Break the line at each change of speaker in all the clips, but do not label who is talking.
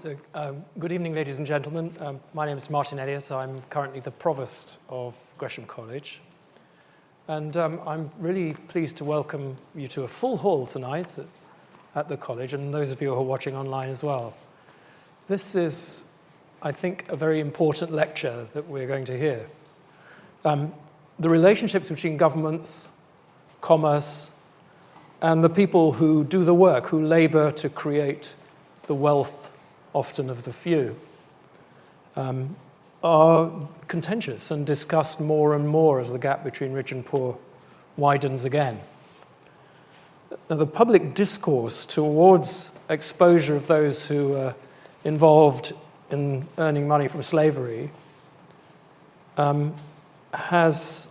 So, good evening, ladies and gentlemen. My name is Martin Elliott. I'm currently the Provost of Gresham College. And I'm really pleased to welcome you to a full hall tonight at the college, and those of you who are watching online as well. This is, I think, a very important lecture that we're going to hear. The relationships between governments, commerce, and the people who do the work, who labor to create the wealth, often of the few, are contentious and discussed more and more as the gap between rich and poor widens again. Now, the public discourse towards exposure of those who are involved in earning money from slavery has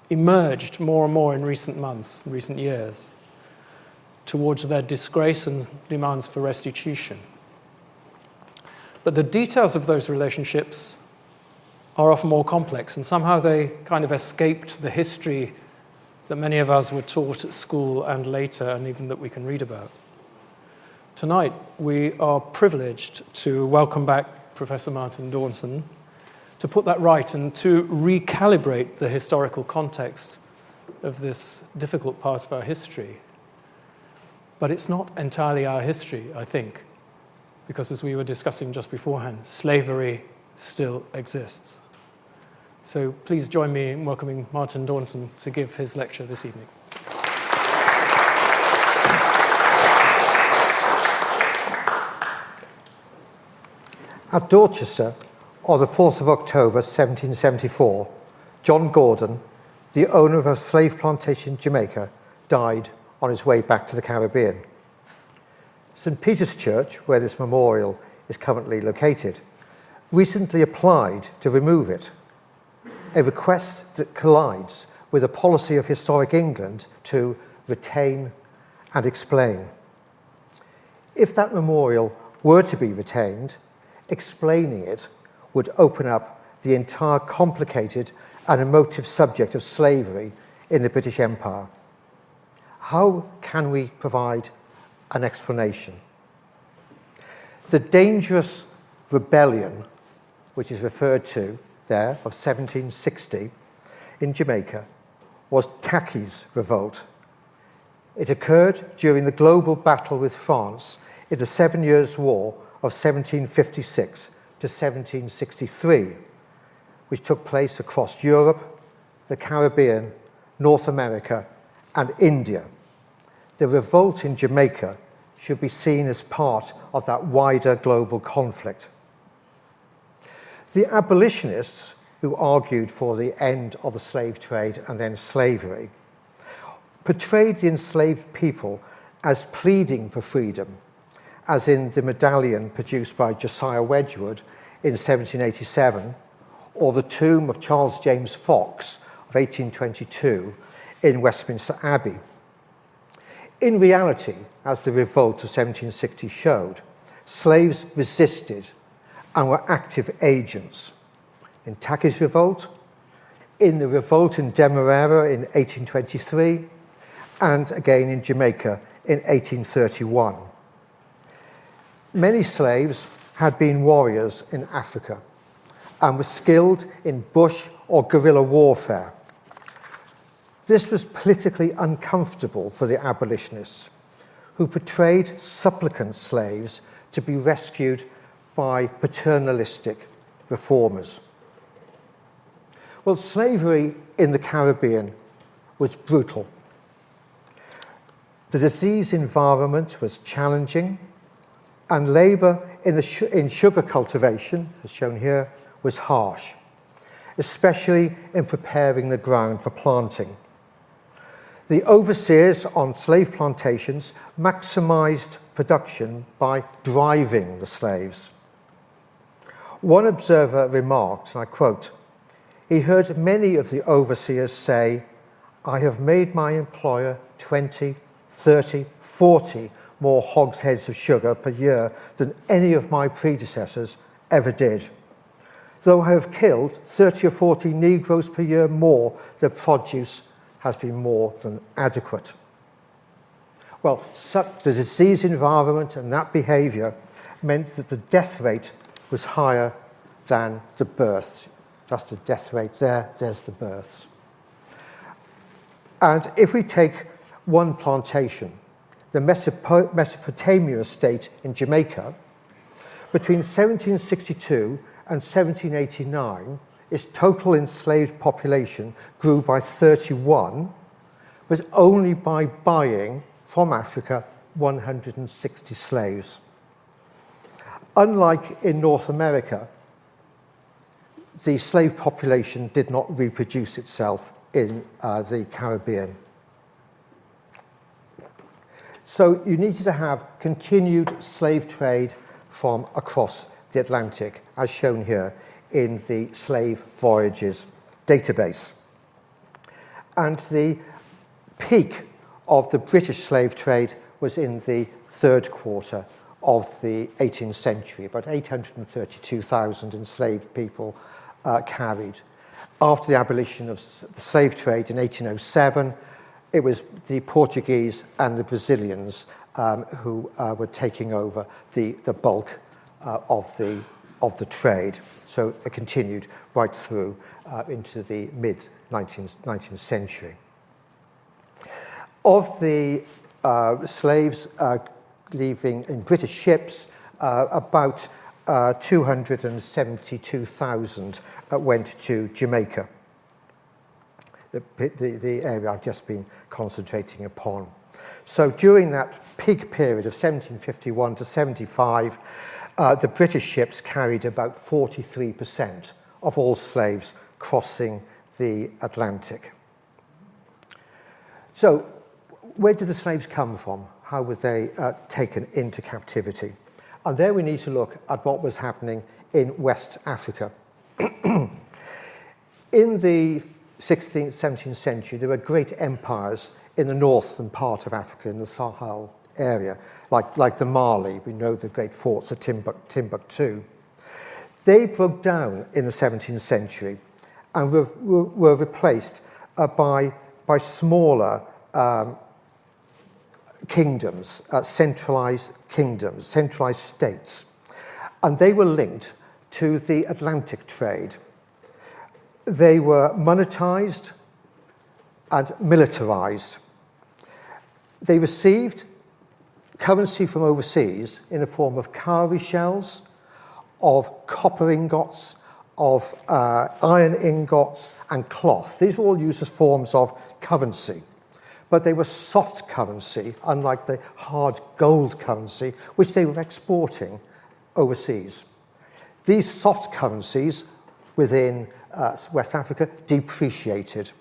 emerged more and more in recent months, in recent years, towards their disgrace and demands for restitution. But the details of those relationships are often more complex, and somehow they kind of escaped the history that many of us were taught at school and later, and even that we can read about. Tonight, we are privileged to welcome back Professor Martin Daunton to put that right and to recalibrate the historical context of this difficult part of our history. But it's not entirely our history, I think, because as we were discussing just beforehand, slavery still exists. So please join me in welcoming Martin Daunton to give his lecture this evening.
At Dorchester, on the 4th of October 1774, John Gordon, the owner of a slave plantation in Jamaica, died on his way back to the Caribbean. St. Peter's Church, where this memorial is currently located, recently applied to remove it, a request that collides with a policy of historic England to retain and explain. If that memorial were to be retained, explaining it would open up the entire complicated and emotive subject of slavery in the British Empire. How can we provide an explanation? The dangerous rebellion, which is referred to there, of 1760 in Jamaica, was Tacky's revolt. It occurred during the global battle with France in the 7 Years' War of 1756 to 1763, which took place across Europe, the Caribbean, North America, and India. The revolt in Jamaica should be seen as part of that wider global conflict. The abolitionists, who argued for the end of the slave trade and then slavery, portrayed the enslaved people as pleading for freedom, as in the medallion produced by Josiah Wedgwood in 1787, or the tomb of Charles James Fox of 1822 in Westminster Abbey. In reality, as the revolt of 1760 showed, slaves resisted and were active agents. In Tacky's revolt, in the revolt in Demerara in 1823, and again in Jamaica in 1831. Many slaves had been warriors in Africa and were skilled in bush or guerrilla warfare. This was politically uncomfortable for the abolitionists, who portrayed supplicant slaves to be rescued by paternalistic reformers. Well, slavery in the Caribbean was brutal. The disease environment was challenging, and labor in sugar cultivation, as shown here, was harsh, especially in preparing the ground for planting. The overseers on slave plantations maximized production by driving the slaves. One observer remarked, and I quote, "He heard many of the overseers say, 'I have made my employer 20, 30, 40 more hogsheads of sugar per year than any of my predecessors ever did. Though I have killed 30 or 40 Negroes per year more, their produce has been more than adequate.'" Well, the disease environment and that behavior meant that the death rate was higher than the births. That's the death rate there, there's the births. And if we take one plantation, the Mesopotamia estate in Jamaica, between 1762 and 1789, its total enslaved population grew by 31, but only by buying from Africa 160 slaves. Unlike in North America, the slave population did not reproduce itself in the Caribbean. So you needed to have continued slave trade from across the Atlantic, as shown here in the Slave Voyages database. And the peak of the British slave trade was in the third quarter of the 18th century, about 832,000 enslaved people carried. After the abolition of the slave trade in 1807, it was the Portuguese and the Brazilians who were taking over the bulk of the trade. So it continued right through into the mid-19th century. Of the slaves leaving in British ships, about 272,000 went to Jamaica, the area I've just been concentrating upon. So during that peak period of 1751 to 75, the British ships carried about 43% of all slaves crossing the Atlantic. So where did the slaves come from? How were they taken into captivity? And there we need to look at what was happening in West Africa. In the 16th, 17th century, there were great empires in the northern part of Africa, in the Sahel area, like the Mali. We know the great forts at Timbuktu. They broke down in the 17th century and were replaced by smaller kingdoms, centralized states. And they were linked to the Atlantic trade. They were monetized and militarized. They received currency from overseas in the form of cowrie shells, of copper ingots, of iron ingots, and cloth. These were all used as forms of currency. But they were soft currency, unlike the hard gold currency, which they were exporting overseas. These soft currencies within West Africa depreciated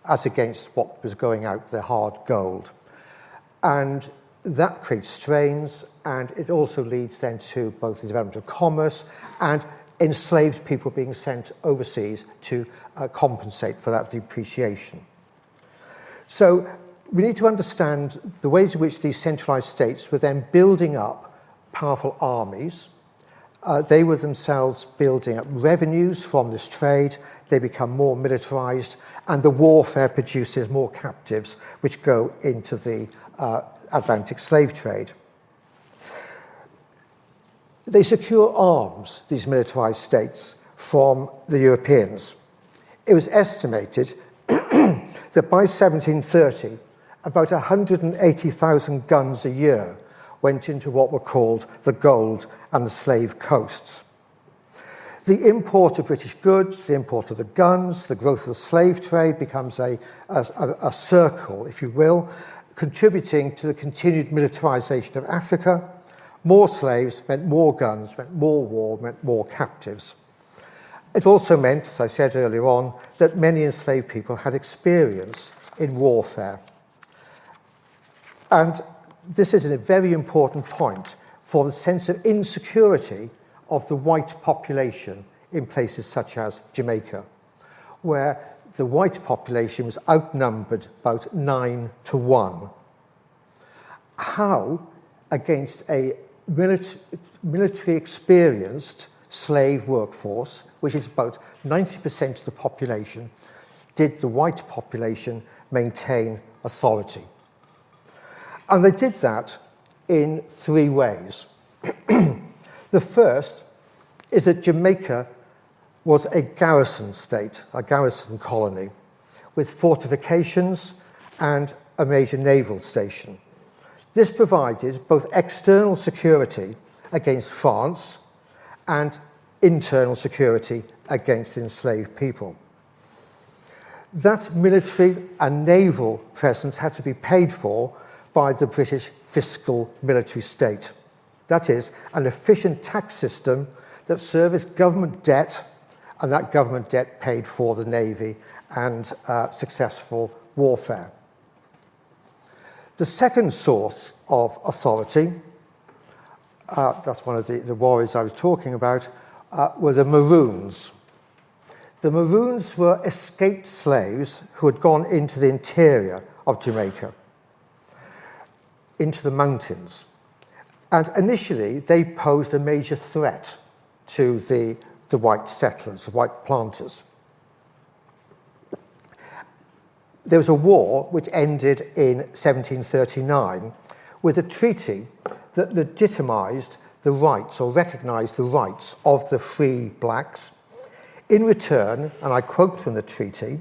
as against what was going out, the hard gold. And that creates strains, and it also leads then to both the development of commerce and enslaved people being sent overseas to compensate for that depreciation. So we need to understand the ways in which these centralized states were then building up powerful armies. They were themselves building up revenues from this trade. They become more militarized, and the warfare produces more captives, which go into the Atlantic slave trade. They secure arms, these militarized states, from the Europeans. It was estimated that by 1730, about 180,000 guns a year went into what were called the Gold and the Slave Coasts. The import of British goods, the import of the guns, the growth of the slave trade becomes a circle, if you will, contributing to the continued militarization of Africa. More slaves meant more guns, meant more war, meant more captives. It also meant, as I said earlier on, that many enslaved people had experience in warfare. And this is a very important point for the sense of insecurity of the white population in places such as Jamaica, where the white population was outnumbered about 9-1. How, against a military experienced slave workforce, which is about 90% of the population, did the white population maintain authority? And they did that in three ways. The first is that Jamaica was a garrison state, a garrison colony, with fortifications and a major naval station. This provided both external security against France and internal security against enslaved people. That military and naval presence had to be paid for by the British fiscal military state. That is, an efficient tax system that serviced government debt, and that government debt paid for the navy and successful warfare. The second source of authority, that's one of the warriors I was talking about, were the Maroons. The Maroons were escaped slaves who had gone into the interior of Jamaica, into the mountains. And initially, they posed a major threat to the white settlers, the white planters. There was a war which ended in 1739 with a treaty that legitimized the rights or recognized the rights of the free blacks. In return, and I quote from the treaty,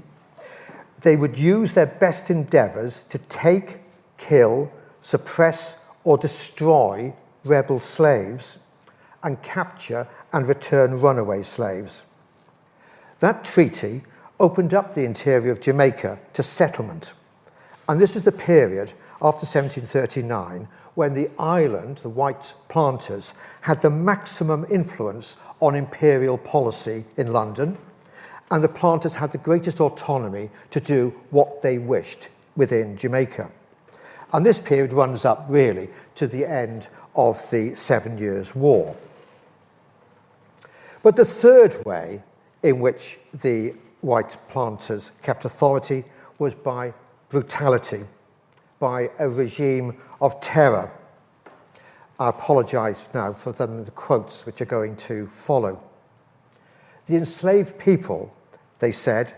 they would use their best endeavors to take, kill, suppress, or destroy rebel slaves and capture and return runaway slaves. That treaty opened up the interior of Jamaica to settlement. And this is the period after 1739 when the island, the white planters, had the maximum influence on imperial policy in London, and the planters had the greatest autonomy to do what they wished within Jamaica. And this period runs up really to the end of the 7 Years' War. But the third way in which the white planters kept authority was by brutality, by a regime of terror. I apologize now for the quotes which are going to follow. The enslaved people, they said,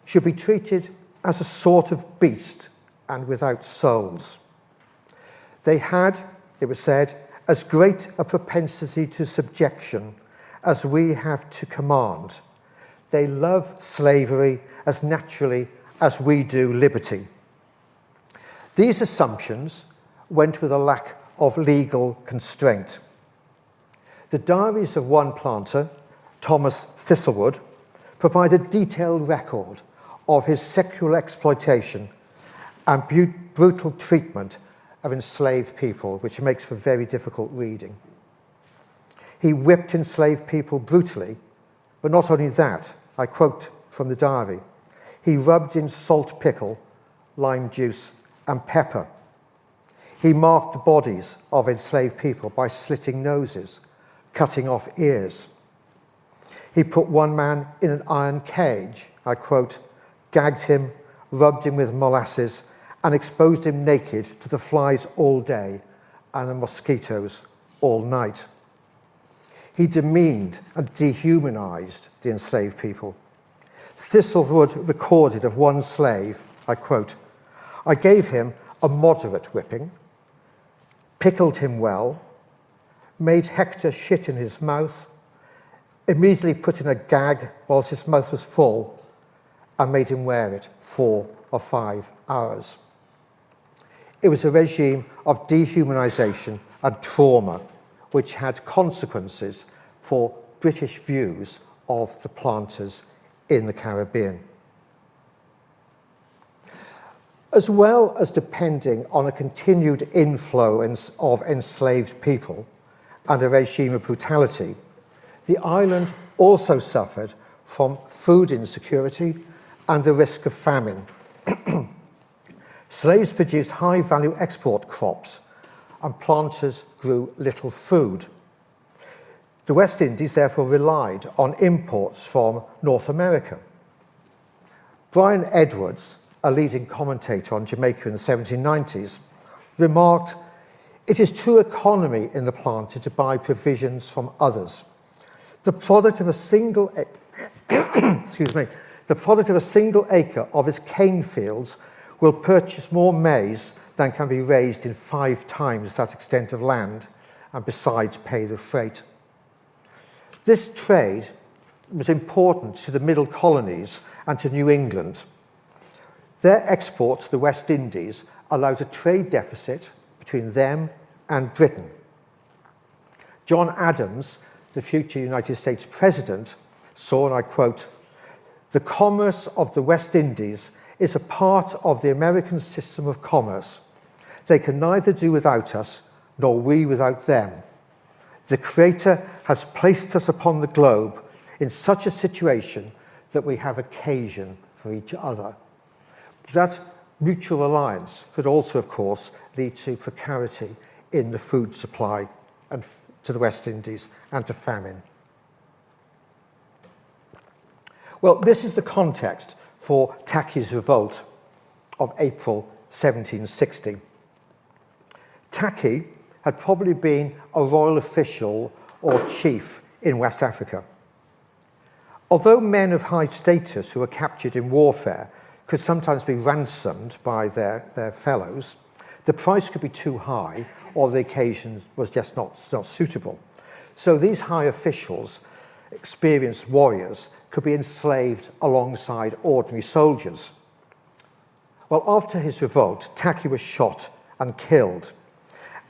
should be treated as a sort of beast and without souls. They had, it was said, as great a propensity to subjection as we have to command. They love slavery as naturally as we do liberty. These assumptions went with a lack of legal constraint. The diaries of one planter, Thomas Thistlewood, provide a detailed record of his sexual exploitation and brutal treatment of enslaved people, which makes for very difficult reading. He whipped enslaved people brutally, but not only that, I quote from the diary, he rubbed in salt pickle, lime juice, and pepper. He marked the bodies of enslaved people by slitting noses, cutting off ears. He put one man in an iron cage, I quote, gagged him, rubbed him with molasses, and exposed him naked to the flies all day and the mosquitoes all night. He demeaned and dehumanized the enslaved people. Thistlewood recorded of one slave, I quote, I gave him a moderate whipping, pickled him well, made Hector shit in his mouth, immediately put in a gag whilst his mouth was full, and made him wear it 4 or 5 hours. It was a regime of dehumanization and trauma which had consequences for British views of the planters in the Caribbean. As well as depending on a continued influence of enslaved people and a regime of brutality, the island also suffered from food insecurity and the risk of famine. Slaves produced high-value export crops, and planters grew little food. The West Indies therefore relied on imports from North America. Brian Edwards, a leading commentator on Jamaica in the 1790s, remarked, "It is true economy in the planter to buy provisions from others. The product of a single the product of a single acre of his cane fields will purchase more maize than can be raised in 5 times that extent of land, and besides pay the freight. This trade was important to the middle colonies and to New England. Their export to the West Indies allowed a trade deficit between them and Britain. John Adams, the future United States president, saw, and I quote, "The commerce of the West Indies is a part of the American system of commerce. They can neither do without us, nor we without them. The Creator has placed us upon the globe in such a situation that we have occasion for each other." That mutual alliance could also, of course, lead to precarity in the food supply and to the West Indies and to famine. Well, this is the context for Tacky's revolt of April 1760. Tacky had probably been a royal official or chief in West Africa. Although men of high status who were captured in warfare could sometimes be ransomed by their fellows, the price could be too high or the occasion was just not suitable. So these high officials, experienced warriors, could be enslaved alongside ordinary soldiers. Well, after his revolt, Tacky was shot and killed,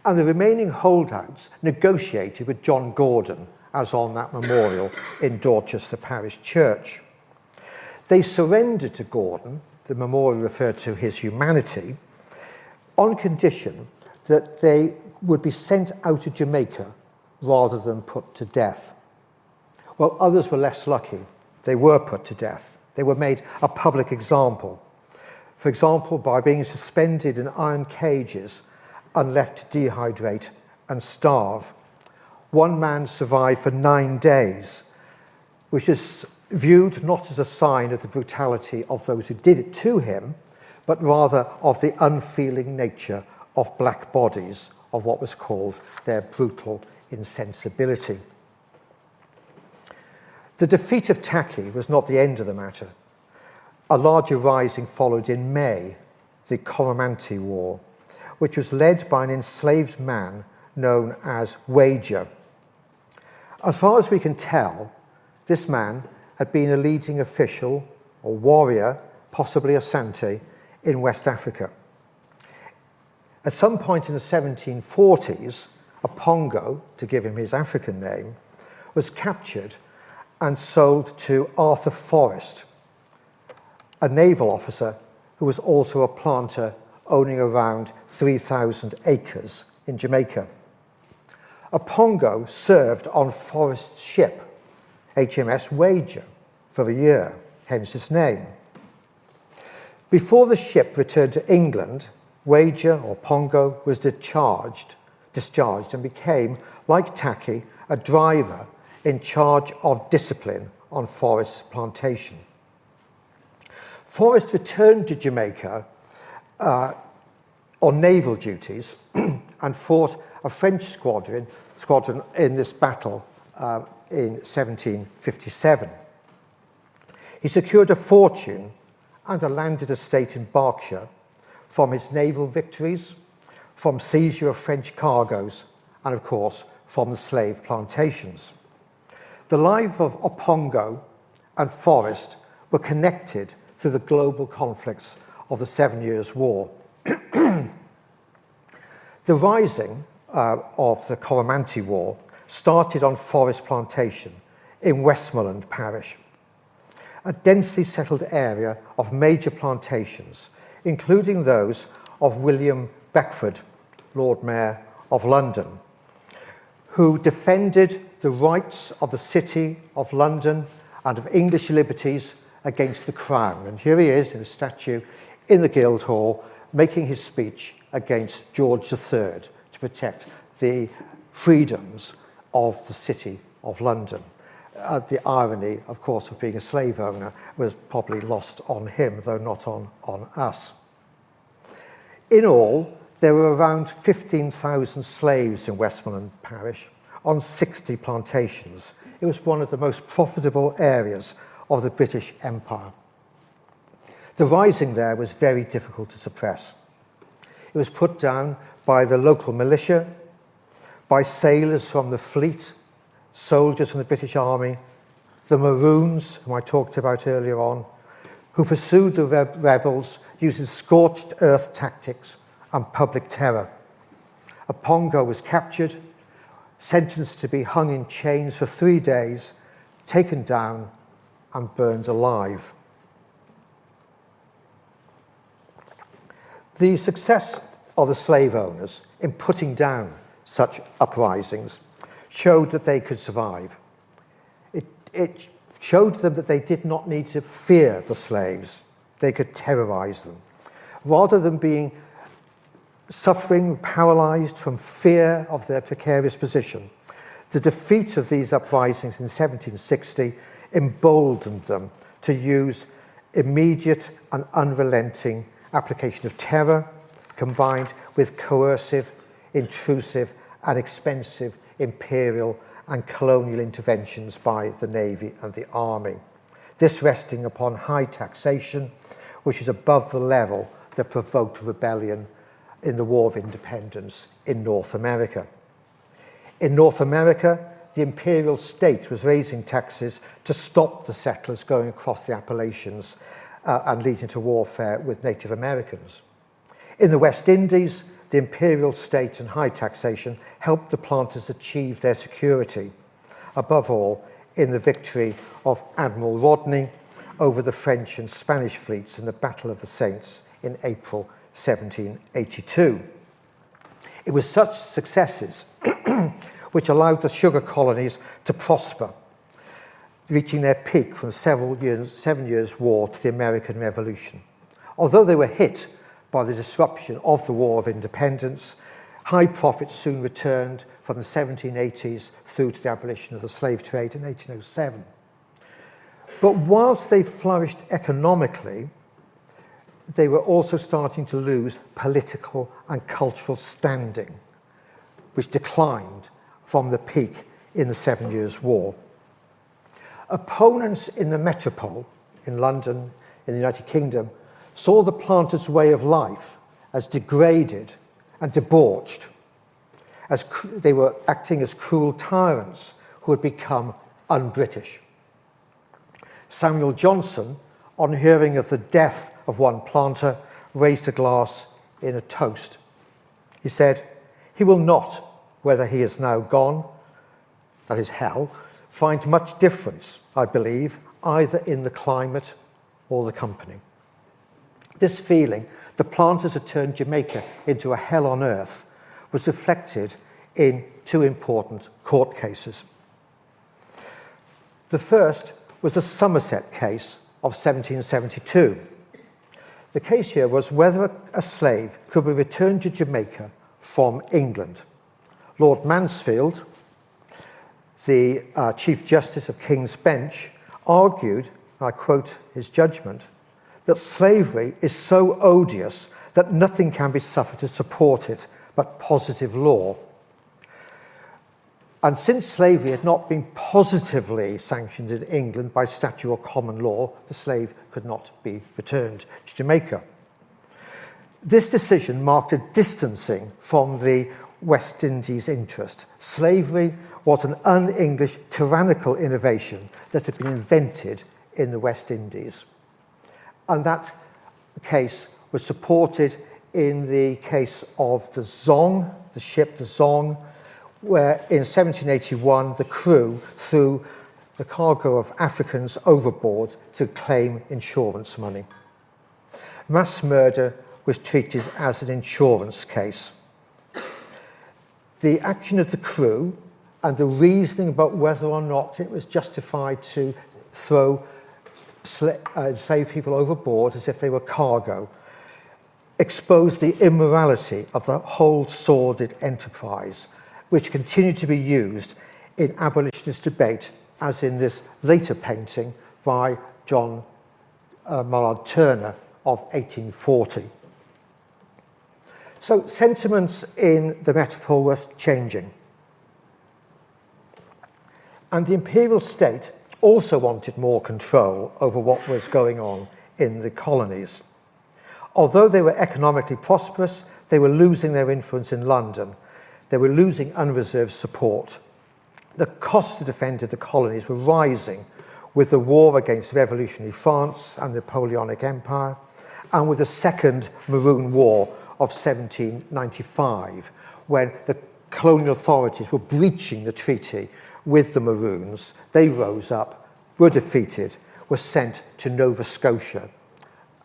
and the remaining holdouts negotiated with John Gordon, as on that memorial in Dorchester Parish Church. They surrendered to Gordon, the memorial referred to his humanity, on condition that they would be sent out of Jamaica rather than put to death. Well, others were less lucky. They were put to death. They were made a public example. For example, by being suspended in iron cages and left to dehydrate and starve. One man survived for 9 days, which is viewed not as a sign of the brutality of those who did it to him, but rather of the unfeeling nature of black bodies, of what was called their brutal insensibility. The defeat of Tacky was not the end of the matter. A larger rising followed in May, the Coromantee War, which was led by an enslaved man known as Wager. As far as we can tell, this man had been a leading official or warrior, possibly a Sante, in West Africa. At some point in the 1740s, a Pongo, to give him his African name, was captured and sold to Arthur Forrest, a naval officer who was also a planter owning around 3,000 acres in Jamaica. A Pongo served on Forrest's ship, HMS Wager, for a year, hence its name. Before the ship returned to England, Wager, or Pongo, was discharged and became, like Tacky, a driver in charge of discipline on Forrest's plantation. Forrest returned to Jamaica on naval duties and fought a French squadron in this battle in 1757. He secured a fortune and a landed estate in Berkshire from his naval victories, from seizure of French cargoes, and of course from the slave plantations. The lives of Opongo and Forrest were connected through the global conflicts of the 7 Years' War. The rising of the Coromantee War started on Forest Plantation in Westmoreland Parish, a densely settled area of major plantations, including those of William Beckford, Lord Mayor of London, who defended the rights of the City of London and of English liberties against the Crown. And here he is in a statue in the Guildhall making his speech against George III to protect the freedoms of the City of London. The irony, of course, of being a slave owner was probably lost on him, though not on us. In all, there were around 15,000 slaves in Westmoreland Parish on 60 plantations. It was one of the most profitable areas of the British Empire. The rising there was very difficult to suppress. It was put down by the local militia, by sailors from the fleet, soldiers from the British Army, the Maroons, whom I talked about earlier on, who pursued the rebels using scorched earth tactics and public terror. Apongo was captured, sentenced to be hung in chains for 3 days, taken down and burned alive. The success of the slave owners in putting down such uprisings showed that they could survive. It showed them that they did not need to fear the slaves. They could terrorize them. Rather than being suffering, paralyzed from fear of their precarious position, the defeat of these uprisings in 1760 emboldened them to use immediate and unrelenting application of terror combined with coercive, intrusive and expensive imperial and colonial interventions by the Navy and the Army. This resting upon high taxation, which is above the level that provoked rebellion in the War of Independence in North America. In North America, the imperial state was raising taxes to stop the settlers going across the Appalachians and leading to warfare with Native Americans. In the West Indies, the imperial state and high taxation helped the planters achieve their security, above all in the victory of Admiral Rodney over the French and Spanish fleets in the Battle of the Saints in April 1782. It was such successes which allowed the sugar colonies to prosper, reaching their peak from 7 years' war to the American Revolution. Although they were hit by the disruption of the War of Independence, high profits soon returned from the 1780s through to the abolition of the slave trade in 1807. But whilst they flourished economically, they were also starting to lose political and cultural standing, which declined from the peak in the 7 Years' War. Opponents in the metropole, in London, in the United Kingdom, saw the planters' way of life as degraded and debauched, as they were acting as cruel tyrants who had become un-British. Samuel Johnson, on hearing of the death of one planter, raised a glass in a toast. He said, "He will not, whether he is now gone, that is hell, find much difference, I believe, either in the climate or the company." This feeling, the planters had turned Jamaica into a hell on earth, was reflected in two important court cases. The first was the Somerset case of 1772. The case here was whether a slave could be returned to Jamaica from England. Lord Mansfield, the Chief Justice of King's Bench, argued, and I quote his judgment, that slavery is so odious that nothing can be suffered to support it but positive law. And since slavery had not been positively sanctioned in England by statute or common law, the slave could not be returned to Jamaica. This decision marked a distancing from the West Indies interest. Slavery was an un-English tyrannical innovation that had been invented in the West Indies. And that case was supported in the case of the Zong, the ship the Zong, where in 1781 the crew threw the cargo of Africans overboard to claim insurance money. Mass murder was treated as an insurance case. The action of the crew and the reasoning about whether or not it was justified to throw slave people overboard as if they were cargo exposed the immorality of the whole sordid enterprise, which continued to be used in abolitionist debate, as in this later painting by John Barnard Turner of 1840. So sentiments in the metropole were changing. And the imperial state also wanted more control over what was going on in the colonies. Although they were economically prosperous, they were losing their influence in London They were losing unreserved support. The costs to defend the colonies were rising with the war against revolutionary France and the Napoleonic Empire, and with the Second Maroon War of 1795, when the colonial authorities were breaching the treaty with the Maroons. They rose up, were defeated, were sent to Nova Scotia,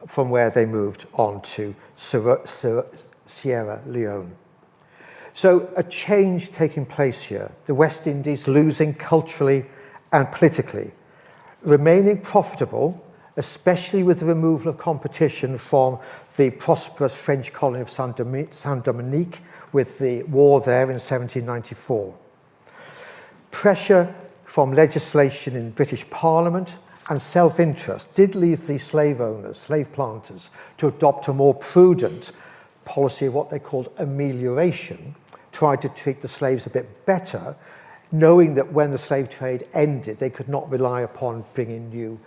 from where they moved on to Sierra Leone. So a change taking place here, the West Indies losing culturally and politically, remaining profitable, especially with the removal of competition from the prosperous French colony of Saint-Dominique with the war there in 1794. Pressure from legislation in British Parliament and self-interest did leave the slave owners, slave planters, to adopt a more prudent policy of what they called amelioration, tried to treat the slaves a bit better, knowing that when the slave trade ended, they could not rely upon bringing new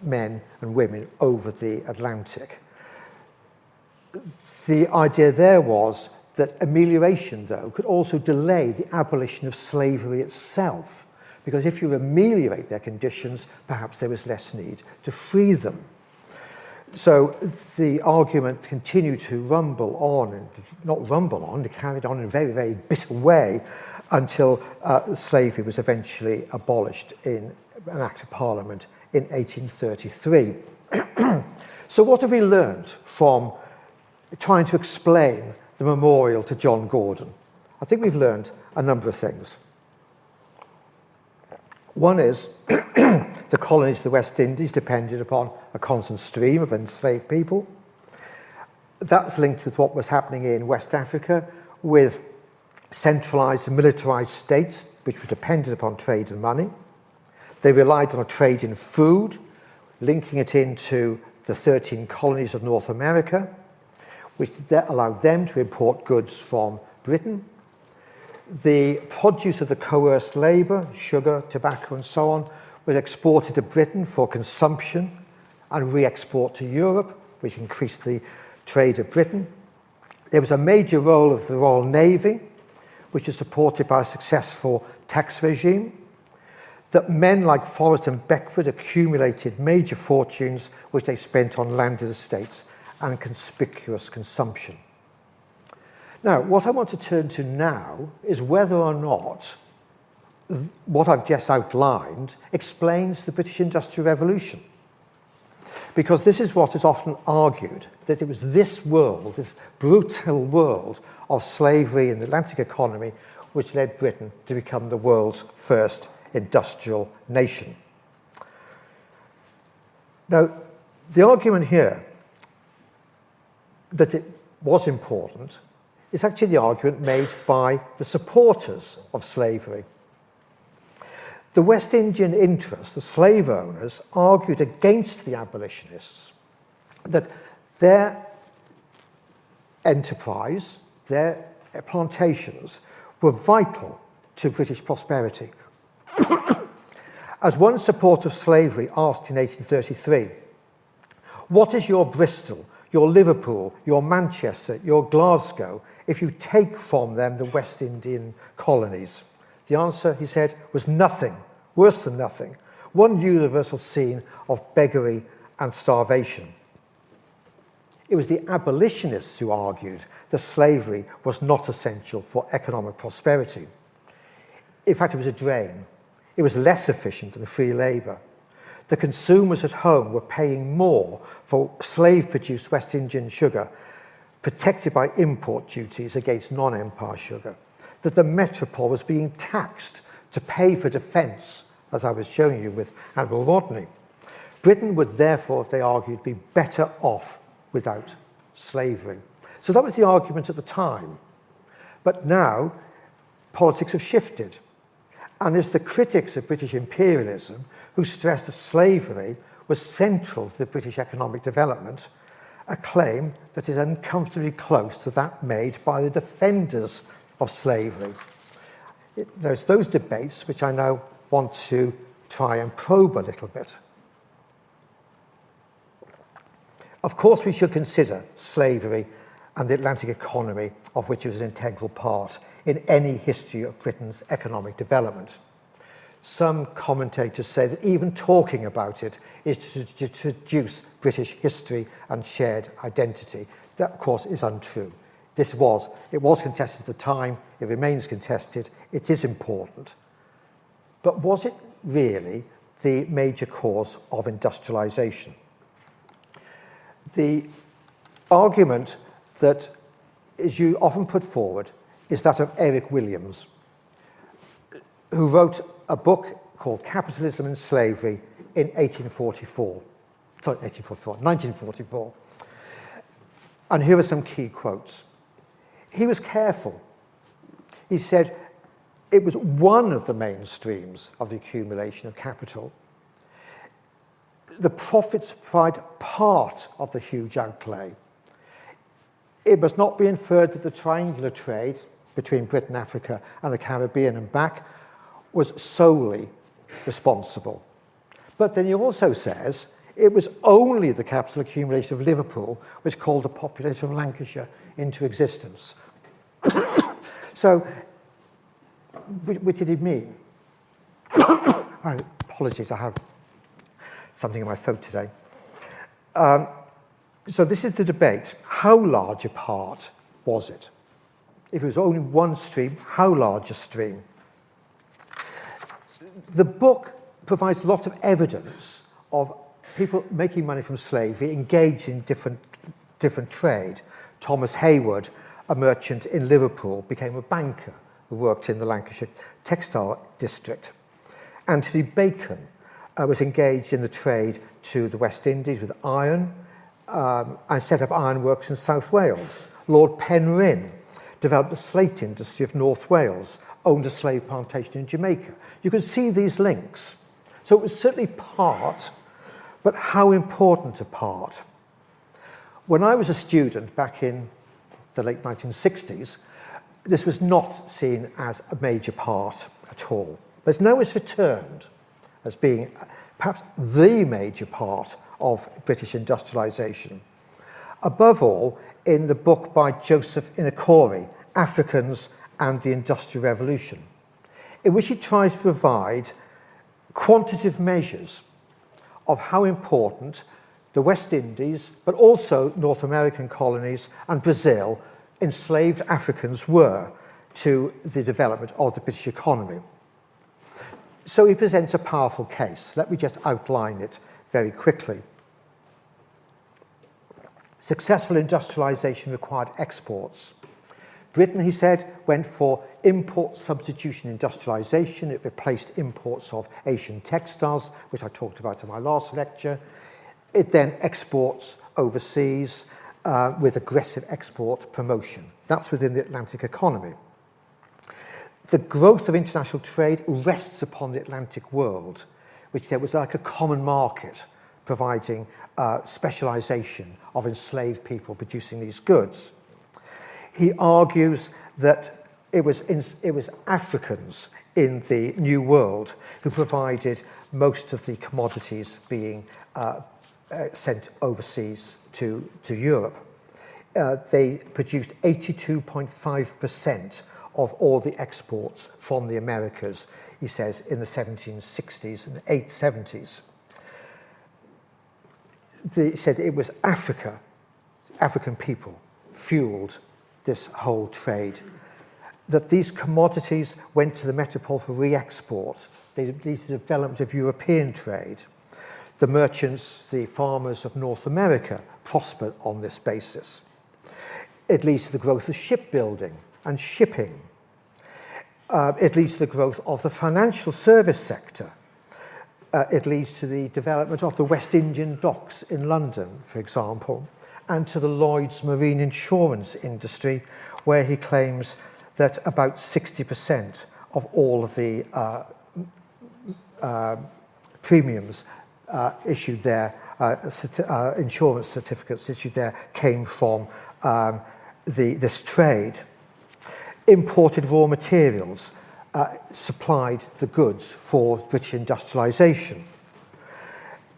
men and women over the Atlantic. The idea there was that amelioration, though, could also delay the abolition of slavery itself, because if you ameliorate their conditions, perhaps there was less need to free them. So the argument continued to rumble on, and not rumble on, it carried on in a very, very bitter way until slavery was eventually abolished in an Act of Parliament in 1833. So what have we learned from trying to explain the memorial to John Gordon? I think we've learned a number of things. One is the colonies of the West Indies depended upon a constant stream of enslaved people. That's linked with what was happening in West Africa with centralised and militarised states which were dependent upon trade and money. They relied on a trade in food, linking it into the 13 colonies of North America, which allowed them to import goods from Britain. The produce of the coerced labour, sugar, tobacco and so on, was exported to Britain for consumption and re-export to Europe, which increased the trade of Britain. There was a major role of the Royal Navy, which was supported by a successful tax regime. That men like Forrest and Beckford accumulated major fortunes which they spent on landed estates and conspicuous consumption. Now, what I want to turn to now is whether or not what I've just outlined explains the British Industrial Revolution. Because this is what is often argued, that it was this world, this brutal world of slavery in the Atlantic economy, which led Britain to become the world's first industrial nation. Now, the argument here that it was important is actually the argument made by the supporters of slavery. The West Indian interests, the slave owners, argued against the abolitionists that their enterprise, their plantations, were vital to British prosperity. As one supporter of slavery asked in 1833, "What is your Bristol, your Liverpool, your Manchester, your Glasgow, if you take from them the West Indian colonies?" The answer, he said, was nothing, worse than nothing, one universal scene of beggary and starvation. It was the abolitionists who argued that slavery was not essential for economic prosperity. In fact, it was a drain. It was less efficient than free labour. The consumers at home were paying more for slave-produced West Indian sugar, protected by import duties against non-empire sugar, that the metropole was being taxed to pay for defence, as I was showing you with Admiral Rodney. Britain would therefore, they argued, be better off without slavery. So that was the argument at the time. But now, politics have shifted. And it's the critics of British imperialism who stressed that slavery was central to the British economic development, a claim that is uncomfortably close to that made by the defenders of slavery. There's those debates which I now want to try and probe a little bit. Of course, we should consider slavery and the Atlantic economy, of which it was an integral part in any history of Britain's economic development. Some commentators say that even talking about it is to traduce British history and shared identity. That, of course, is untrue. It was contested at the time, it remains contested, it is important. But was it really the major cause of industrialisation? The argument that is often put forward is that of Eric Williams, who wrote a book called Capitalism and Slavery in 1944. And here are some key quotes. He was careful. He said, it was one of the main streams of the accumulation of capital. The profits provide part of the huge outlay. It must not be inferred that the triangular trade between Britain, Africa, and the Caribbean and back was solely responsible. But then he also says it was only the capital accumulation of Liverpool which called the population of Lancashire into existence. So, which did he mean? Apologies, I have something in my throat today. So this is the debate. How large a part was it? If it was only one stream, how large a stream? The book provides lots of evidence of people making money from slavery, engaged in different trade. Thomas Hayward, a merchant in Liverpool, became a banker who worked in the Lancashire textile district. Anthony Bacon was engaged in the trade to the West Indies with iron and set up ironworks in South Wales. Lord Penrhyn developed the slate industry of North Wales, owned a slave plantation in Jamaica. You can see these links. So it was certainly part, but how important a part? When I was a student back in the late 1960s, this was not seen as a major part at all. But now it's returned as being perhaps the major part of British industrialisation. Above all, in the book by Joseph Inakori, Africans and the Industrial Revolution, in which he tries to provide quantitative measures of how important the West Indies, but also North American colonies and Brazil, enslaved Africans were to the development of the British economy. So he presents a powerful case. Let me just outline it very quickly. Successful industrialisation required exports. Britain, he said, went for import substitution industrialisation. It replaced imports of Asian textiles, which I talked about in my last lecture. It then exports overseas with aggressive export promotion. That's within the Atlantic economy. The growth of international trade rests upon the Atlantic world, which there was like a common market providing specialisation of enslaved people producing these goods. He argues that it was Africans in the New World who provided most of the commodities being sent overseas to Europe. They produced 82.5% of all the exports from the Americas, he says, in the 1760s and 870s. He said it was African people fueled this whole trade, that these commodities went to the metropole for re-export. They lead to the development of European trade. The merchants, the farmers of North America prospered on this basis. It leads to the growth of shipbuilding and shipping. It leads to the growth of the financial service sector. It leads to the development of the West Indian docks in London, for example, and to the Lloyd's marine insurance industry, where he claims that about 60% of all of the premiums issued there, insurance certificates issued there, came from this trade. Imported raw materials supplied the goods for British industrialisation.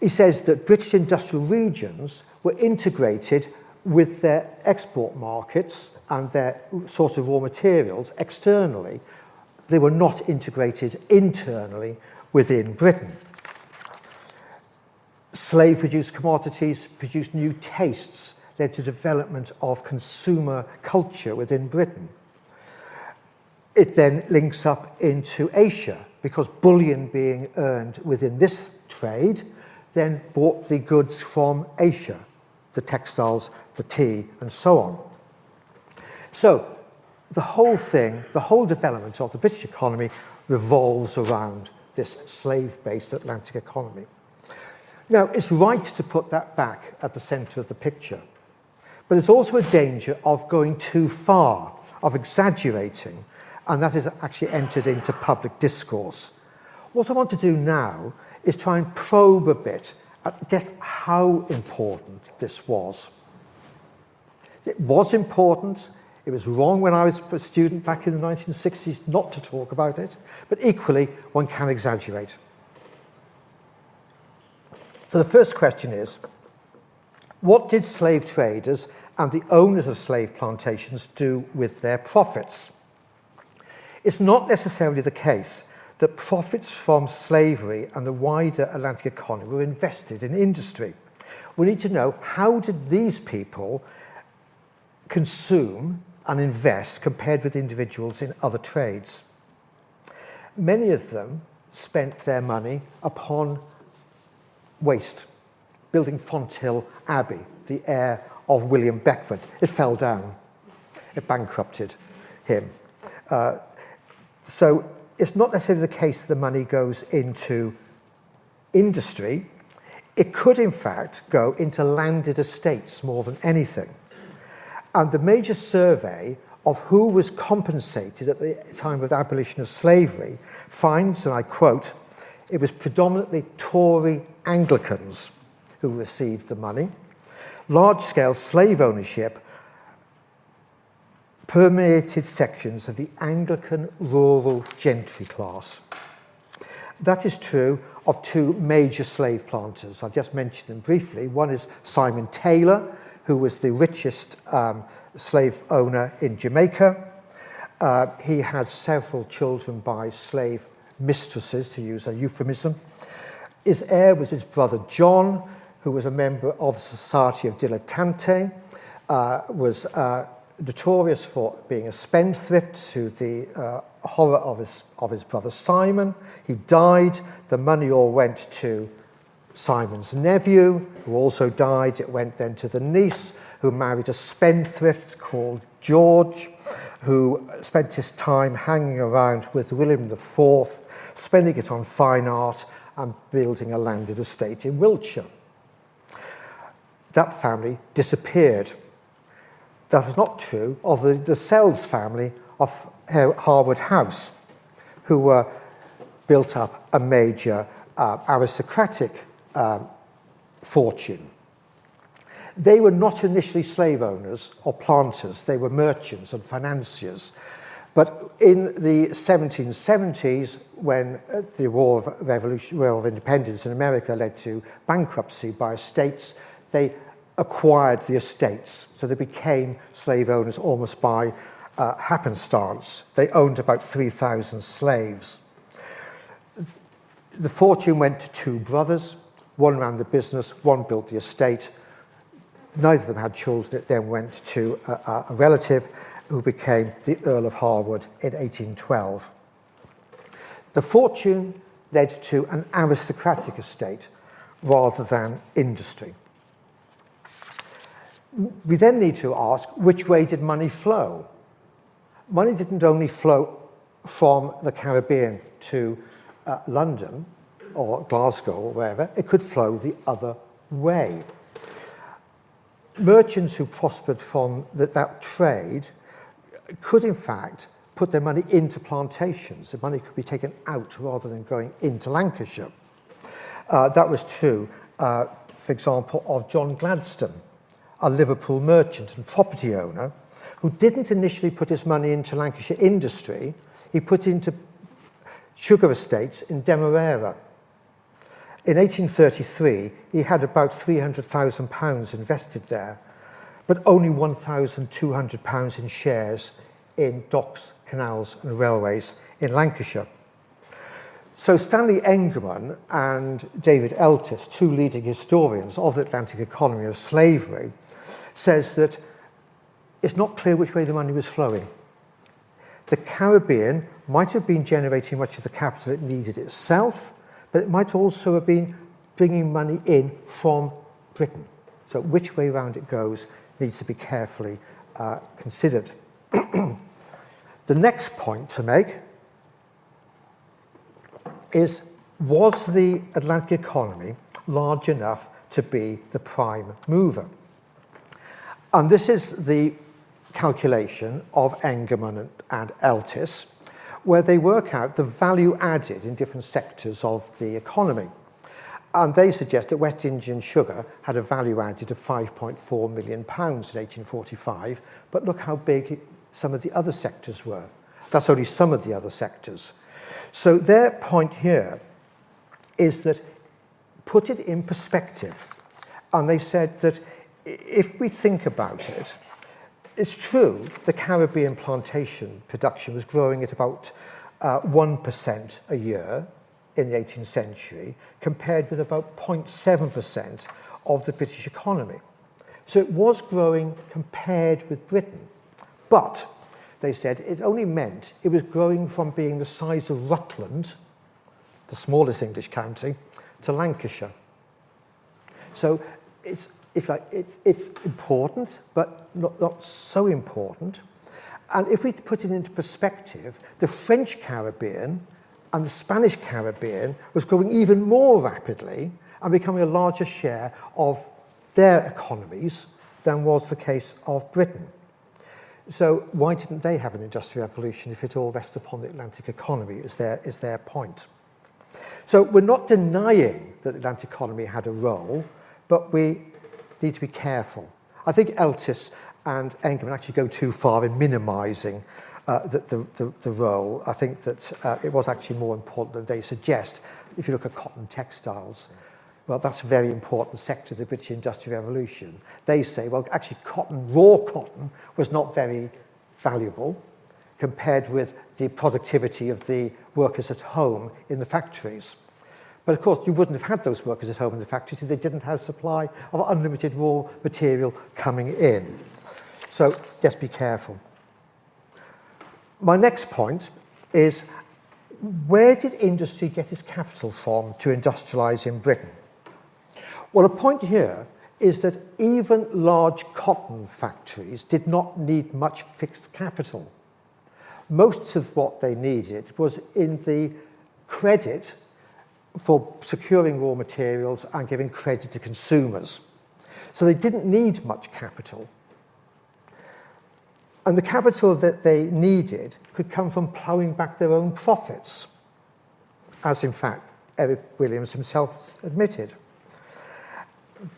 He says that British industrial regions were integrated with their export markets and their source of raw materials externally, they were not integrated internally within Britain. Slave-produced commodities produced new tastes, led to development of consumer culture within Britain. It then links up into Asia, because bullion being earned within this trade then bought the goods from Asia, the textiles, the tea, and so on. So the whole thing, the whole development of the British economy revolves around this slave-based Atlantic economy. Now, it's right to put that back at the centre of the picture, but there's also a danger of going too far, of exaggerating, and that has actually entered into public discourse. What I want to do now is try and probe a bit at just how important this was. It was important. It was wrong when I was a student back in the 1960s not to talk about it, but equally, one can exaggerate. So the first question is, what did slave traders and the owners of slave plantations do with their profits? It's not necessarily the case that profits from slavery and the wider Atlantic economy were invested in industry. We need to know, how did these people consume and invest compared with individuals in other trades? Many of them spent their money upon waste, building Fonthill Abbey, the heir of William Beckford. It fell down. It bankrupted him. So it's not necessarily the case that the money goes into industry. It could, in fact, go into landed estates more than anything. And the major survey of who was compensated at the time of the abolition of slavery finds, and I quote, it was predominantly Tory Anglicans who received the money. Large-scale slave ownership permeated sections of the Anglican rural gentry class. That is true of two major slave planters. I've just mentioned them briefly. One is Simon Taylor, who was the richest slave owner in Jamaica. He had several children by slave mistresses, to use a euphemism. His heir was his brother John, who was a member of the Society of Dilettanti, was notorious for being a spendthrift, to the horror of his brother Simon. He died. The money all went to Simon's nephew, who also died. It went then to the niece, who married a spendthrift called George, who spent his time hanging around with William IV, spending it on fine art and building a landed estate in Wiltshire. That family disappeared. That was not true of the Lascelles family of Harwood House, who built up a major aristocratic fortune. They were not initially slave owners or planters. They were merchants and financiers. But in the 1770s, when the War of Independence in America led to bankruptcy by states, they acquired the estates. So they became slave owners almost by happenstance. They owned about 3,000 slaves. The fortune went to two brothers. One ran the business, one built the estate. Neither of them had children. It then went to a relative who became the Earl of Harwood in 1812. The fortune led to an aristocratic estate rather than industry. We then need to ask, which way did money flow? Money didn't only flow from the Caribbean to London or Glasgow or wherever. It could flow the other way. Merchants who prospered from that trade could, in fact, put their money into plantations. The money could be taken out rather than going into Lancashire. That was true, for example, of John Gladstone, a Liverpool merchant and property owner who didn't initially put his money into Lancashire industry. He put into sugar estates in Demerara. In 1833, he had about £300,000 invested there. but only £1,200 in shares in docks, canals and railways in Lancashire. So Stanley Engerman and David Eltis, two leading historians of the Atlantic economy of slavery, says that it's not clear which way the money was flowing. The Caribbean might have been generating much of the capital it needed itself, but it might also have been bringing money in from Britain. So which way round it goes needs to be carefully considered. The next point to make is, was the Atlantic economy large enough to be the prime mover? And this is the calculation of Engerman and Eltis, where they work out the value added in different sectors of the economy. And they suggest that West Indian sugar had a value added of £5.4 million in 1845, but look how big some of the other sectors were. That's only some of the other sectors. So their point here is that put it in perspective. And they said that if we think about it, it's true the Caribbean plantation production was growing at about 1% a year in the 18th century, compared with about 0.7% of the British economy. So it was growing compared with Britain. But they said it only meant it was growing from being the size of Rutland, the smallest English county, to Lancashire. So it's important, but not so important. And if we put it into perspective, the French Caribbean and the Spanish Caribbean was growing even more rapidly and becoming a larger share of their economies than was the case of Britain. So why didn't they have an industrial revolution if it all rests upon the Atlantic economy, is their point. So we're not denying that the Atlantic economy had a role, but we need to be careful. I think Eltis and Engerman actually go too far in minimising the role. I think that it was actually more important than they suggest. If you look at cotton textiles, well, that's a very important sector of the British Industrial Revolution. They say, well, actually raw cotton was not very valuable compared with the productivity of the workers at home in the factories. But of course, you wouldn't have had those workers at home in the factories if they didn't have supply of unlimited raw material coming in. So just be careful. My next point is, where did industry get its capital from to industrialise in Britain? Well, a point here is that even large cotton factories did not need much fixed capital. Most of what they needed was in the credit for securing raw materials and giving credit to consumers. So they didn't need much capital. And the capital that they needed could come from ploughing back their own profits, as in fact Eric Williams himself admitted.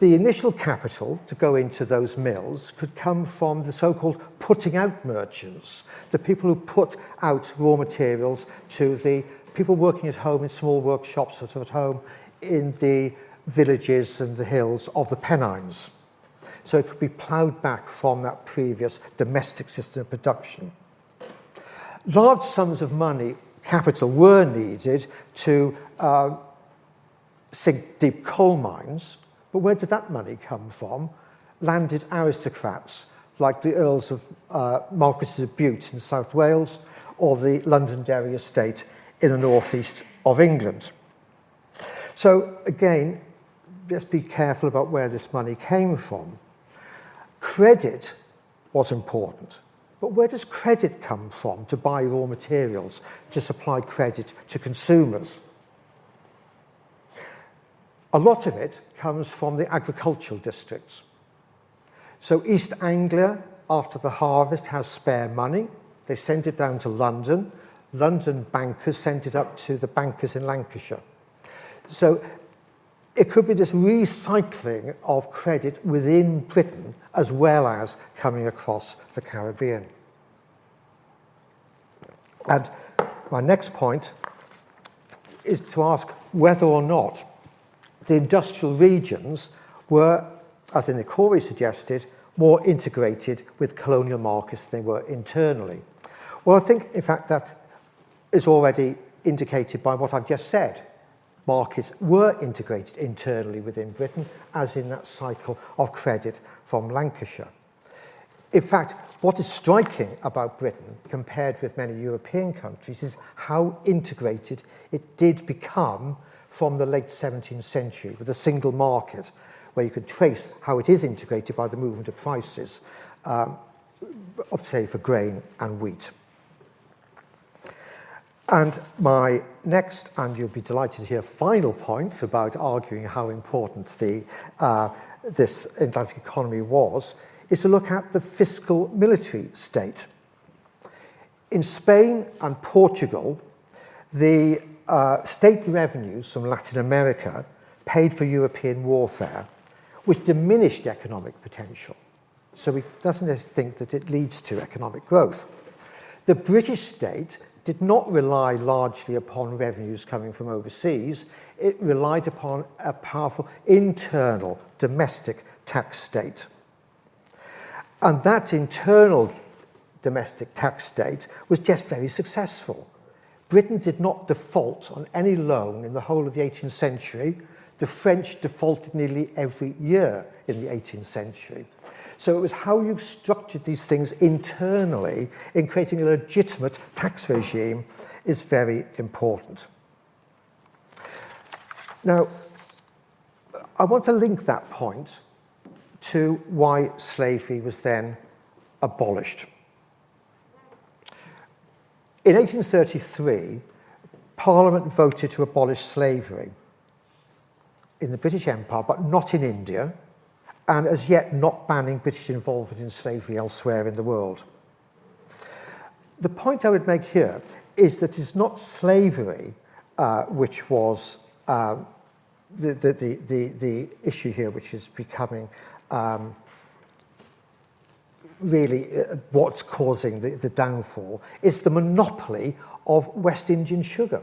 The initial capital to go into those mills could come from the so-called putting out merchants, the people who put out raw materials to the people working at home in small workshops or at home in the villages and the hills of the Pennines. So it could be ploughed back from that previous domestic system of production. Large sums of money, capital, were needed to sink deep coal mines. But where did that money come from? Landed aristocrats like the Earls of Marquesses of Bute in South Wales or the Londonderry estate in the northeast of England. So again, just be careful about where this money came from. Credit was important, but where does credit come from to buy raw materials, to supply credit to consumers? A lot of it comes from the agricultural districts. So East Anglia, after the harvest, has spare money. They send it down to London. London bankers sent it up to the bankers in Lancashire. So it could be this recycling of credit within Britain as well as coming across the Caribbean. And my next point is to ask whether or not the industrial regions were, as Inekori suggested, more integrated with colonial markets than they were internally. Well, I think, in fact, that is already indicated by what I've just said. Markets were integrated internally within Britain, as in that cycle of credit from Lancashire. In fact, what is striking about Britain, compared with many European countries, is how integrated it did become from the late 17th century with a single market, where you could trace how it is integrated by the movement of prices, say, for grain and wheat. And my next, and you'll be delighted to hear, final point about arguing how important this Atlantic economy was, is to look at the fiscal military state. In Spain and Portugal, the state revenues from Latin America paid for European warfare, which diminished economic potential. So it doesn't think that it leads to economic growth. The British state did not rely largely upon revenues coming from overseas. It relied upon a powerful internal domestic tax state. And that internal domestic tax state was just very successful. Britain did not default on any loan in the whole of the 18th century. The French defaulted nearly every year in the 18th century. So it was how you structured these things internally in creating a legitimate tax regime is very important. Now, I want to link that point to why slavery was then abolished. In 1833, Parliament voted to abolish slavery in the British Empire, but not in India, and as yet not banning British involvement in slavery elsewhere in the world. The point I would make here is that it's not slavery which was the issue here, which is becoming really what's causing the downfall. It's the monopoly of West Indian sugar.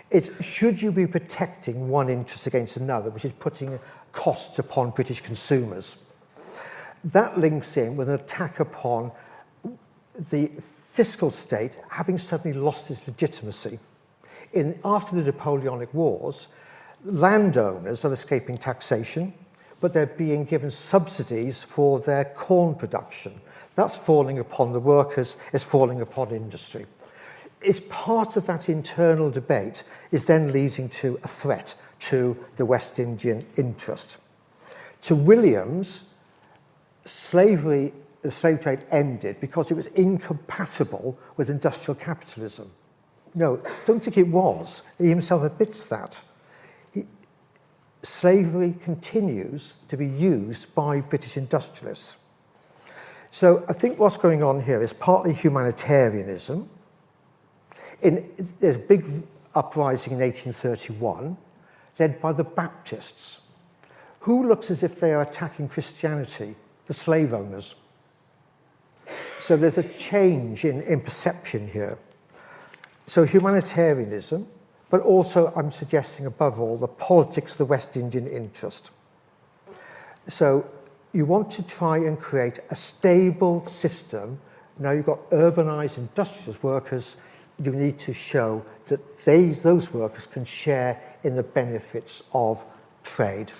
It's should you be protecting one interest against another, which is putting costs upon British consumers. That links in with an attack upon the fiscal state having suddenly lost its legitimacy. After the Napoleonic Wars, landowners are escaping taxation, but they're being given subsidies for their corn production. That's falling upon the workers, it's falling upon industry. It's part of that internal debate is then leading to a threat to the West Indian interest. To Williams, the slave trade ended because it was incompatible with industrial capitalism. No, don't think it was. He himself admits that. Slavery continues to be used by British industrialists. So I think what's going on here is partly humanitarianism. There's a big uprising in 1831, led by the Baptists, who looks as if they are attacking Christianity, the slave owners. So there's a change in perception here. So humanitarianism, but also I'm suggesting above all the politics of the West Indian interest. So you want to try and create a stable system. Now you've got urbanized industrialist workers, you need to show that those workers can share in the benefits of trade.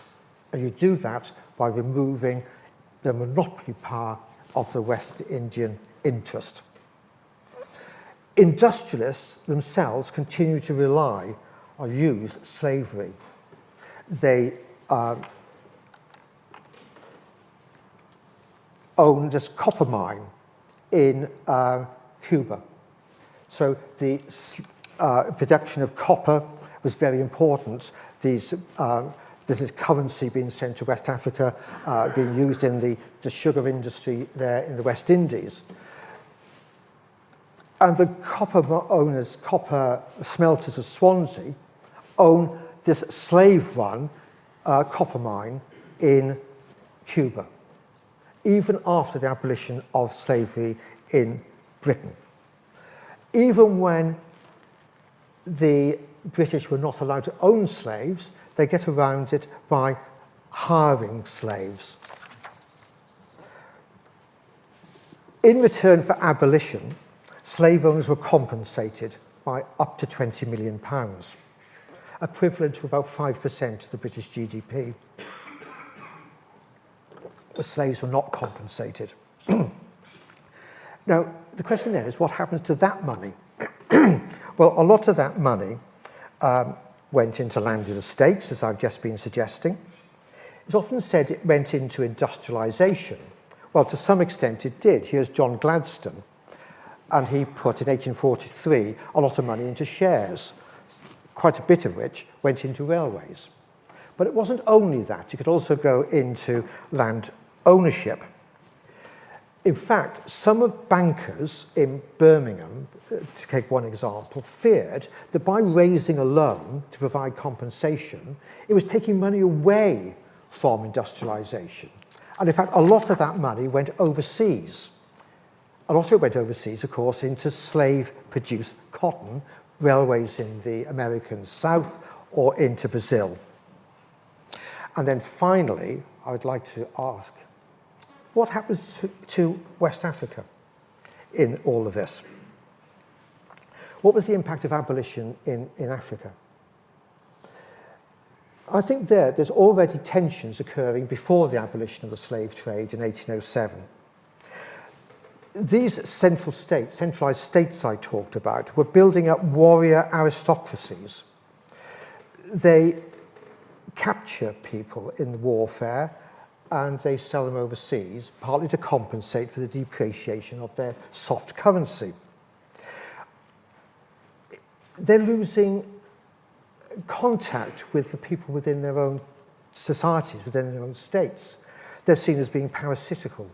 And you do that by removing the monopoly power of the West Indian interest. Industrialists themselves continue to rely or use slavery. They owned this copper mine in Cuba. So the production of copper was very important. This is currency being sent to West Africa, being used in the sugar industry there in the West Indies. And the copper smelters of Swansea own this slave-run copper mine in Cuba, even after the abolition of slavery in Britain. Even when the British were not allowed to own slaves, they get around it by hiring slaves. In return for abolition, slave owners were compensated by up to £20 million, equivalent to about 5% of the British GDP. The slaves were not compensated. Now, the question then is, what happens to that money? Well, a lot of that money went into landed estates, as I've just been suggesting. It's often said it went into industrialisation. Well, to some extent it did. Here's John Gladstone, and he put in 1843 a lot of money into shares, quite a bit of which went into railways. But it wasn't only that. You could also go into land ownership. In fact, some of bankers in Birmingham, to take one example, feared that by raising a loan to provide compensation, it was taking money away from industrialisation. And in fact, a lot of that money went overseas. A lot of it went overseas, of course, into slave-produced cotton, railways in the American South or into Brazil. And then finally, I would like to ask, what happens to West Africa in all of this? What was the impact of abolition in Africa? I think there's already tensions occurring before the abolition of the slave trade in 1807. These centralised states I talked about, were building up warrior aristocracies. They capture people in the warfare and they sell them overseas, partly to compensate for the depreciation of their soft currency. They're losing contact with the people within their own societies, within their own states. They're seen as being parasitical.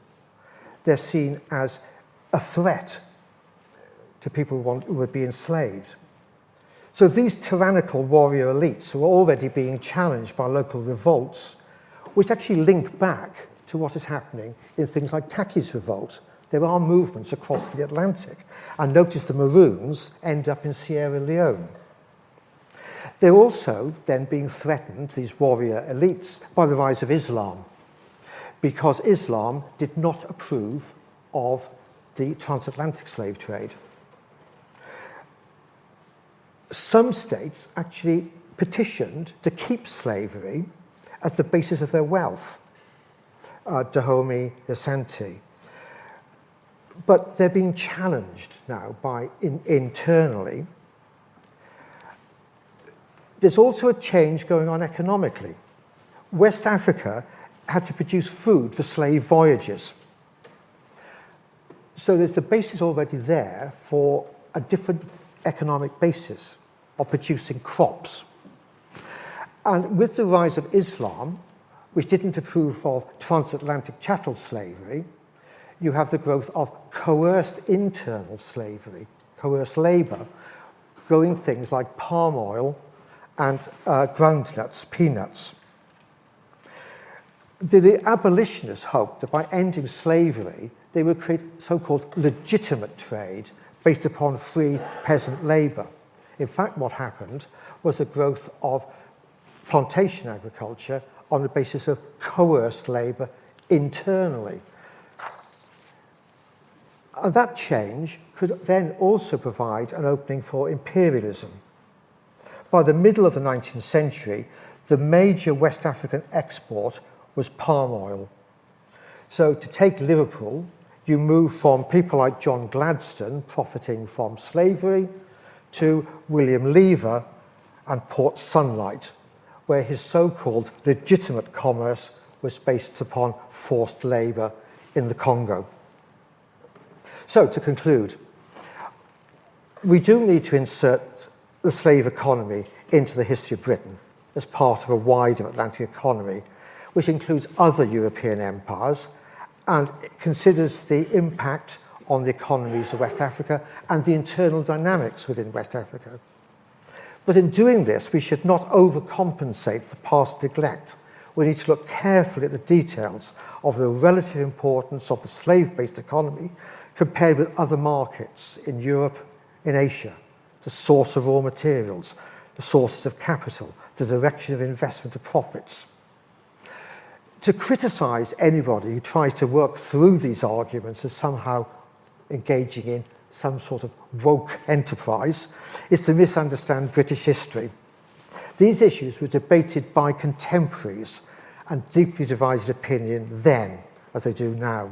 They're seen as a threat to people who would be enslaved. So these tyrannical warrior elites were already being challenged by local revolts, which actually link back to what is happening in things like Taki's revolt. There are movements across the Atlantic. And notice the Maroons end up in Sierra Leone. They're also then being threatened, these warrior elites, by the rise of Islam, because Islam did not approve of the transatlantic slave trade. Some states actually petitioned to keep slavery as the basis of their wealth, Dahomey, Asante. But they're being challenged now internally. There's also a change going on economically. West Africa had to produce food for slave voyages. So there's the basis already there for a different economic basis of producing crops. And with the rise of Islam, which didn't approve of transatlantic chattel slavery, you have the growth of coerced internal slavery, coerced labour, growing things like palm oil and groundnuts, peanuts. The abolitionists hoped that by ending slavery, they would create so-called legitimate trade based upon free peasant labour. In fact, what happened was the growth of plantation agriculture on the basis of coerced labour internally. And that change could then also provide an opening for imperialism. By the middle of the 19th century, the major West African export was palm oil. So to take Liverpool, you move from people like John Gladstone profiting from slavery to William Lever and Port Sunlight, where his so-called legitimate commerce was based upon forced labour in the Congo. So to conclude, we do need to insert the slave economy into the history of Britain as part of a wider Atlantic economy, which includes other European empires and considers the impact on the economies of West Africa and the internal dynamics within West Africa. But in doing this, we should not overcompensate for past neglect. We need to look carefully at the details of the relative importance of the slave-based economy compared with other markets in Europe, in Asia, the source of raw materials, the sources of capital, the direction of investment of profits. To criticise anybody who tries to work through these arguments as somehow engaging in some sort of woke enterprise is to misunderstand British history. These issues were debated by contemporaries and deeply divided opinion then, as they do now.